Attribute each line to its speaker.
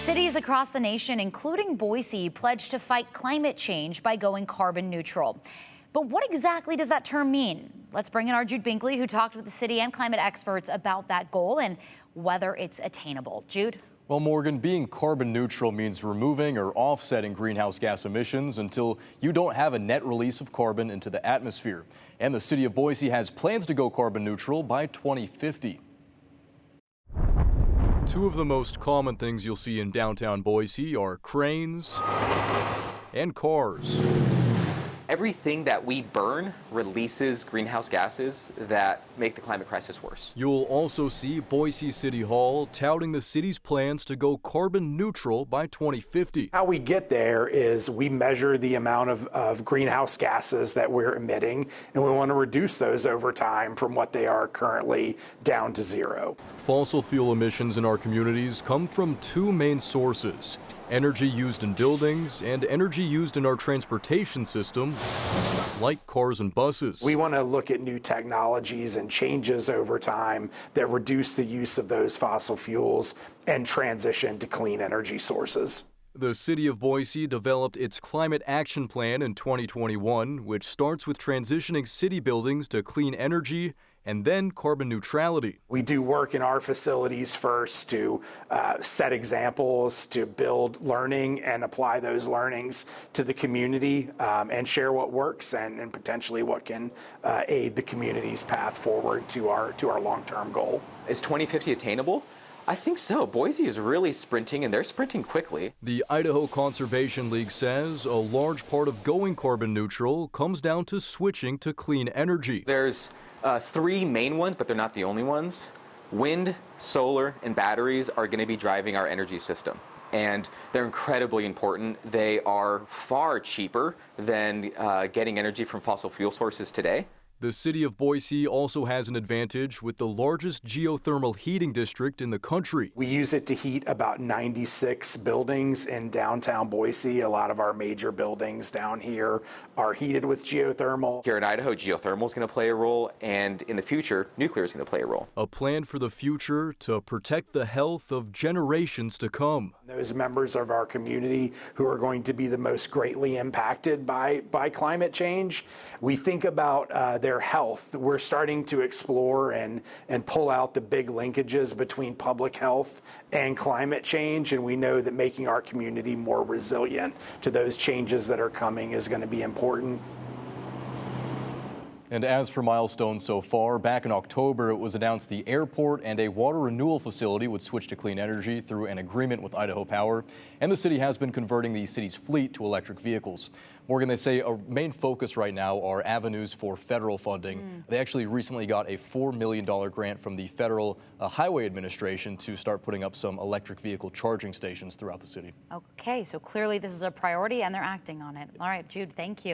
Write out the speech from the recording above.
Speaker 1: Cities across the nation, including Boise, pledged to fight climate change by going carbon neutral. But what exactly does that term mean? Let's bring in our Jude Binkley, who talked with the city and climate experts about that goal and whether it's attainable. Jude?
Speaker 2: Well, Morgan, being carbon neutral means removing or offsetting greenhouse gas emissions until you don't have a net release of carbon into the atmosphere. And the city of Boise has plans to go carbon neutral by 2050. Two of the most common things you'll see in downtown Boise are cranes and cars.
Speaker 3: Everything that we burn releases greenhouse gases that make the climate crisis worse.
Speaker 2: You'll also see Boise City Hall touting the city's plans to go carbon neutral by 2050.
Speaker 4: How we get there is we measure the amount of greenhouse gases that we're emitting, and we want to reduce those over time from what they are currently down to zero.
Speaker 2: Fossil fuel emissions in our communities come from two main sources: energy used in buildings and energy used in our transportation system, like cars and buses.
Speaker 4: We want to look at new technologies and changes over time that reduce the use of those fossil fuels and transition to clean energy sources.
Speaker 2: The city of Boise developed its climate action plan in 2021, which starts with transitioning city buildings to clean energy and then carbon neutrality.
Speaker 4: We do work in our facilities first to set examples, to build learning and apply those learnings to the community and share what works and potentially what can aid the community's path forward to our long-term goal.
Speaker 3: Is 2050 attainable? I think so. Boise is really sprinting, and they're sprinting quickly.
Speaker 2: The Idaho Conservation League says a large part of going carbon neutral comes down to switching to clean energy.
Speaker 3: There's three main ones, but they're not the only ones. Wind, solar, and batteries are going to be driving our energy system, and they're incredibly important. They are far cheaper than getting energy from fossil fuel sources today.
Speaker 2: The city of Boise also has an advantage with the largest geothermal heating district in the country.
Speaker 4: We use it to heat about 96 buildings in downtown Boise. A lot of our major buildings down here are heated with geothermal.
Speaker 3: Here in Idaho, geothermal is going to play a role, and in the future, nuclear is going to play a role.
Speaker 2: A plan for the future to protect the health of generations to come.
Speaker 4: Those members of our community who are going to be the most greatly impacted by climate change, we think about their health. We're starting to explore and pull out the big linkages between public health and climate change, and we know that making our community more resilient to those changes that are coming is going to be important.
Speaker 2: And as for milestones so far, back in October, it was announced the airport and a water renewal facility would switch to clean energy through an agreement with Idaho Power. And the city has been converting the city's fleet to electric vehicles. Morgan, they say a main focus right now are avenues for federal funding. They actually recently got a $4 million grant from the Federal Highway Administration to start putting up some electric vehicle charging stations throughout the city.
Speaker 1: Okay, so clearly this is a priority and they're acting on it. All right, Jude, thank you.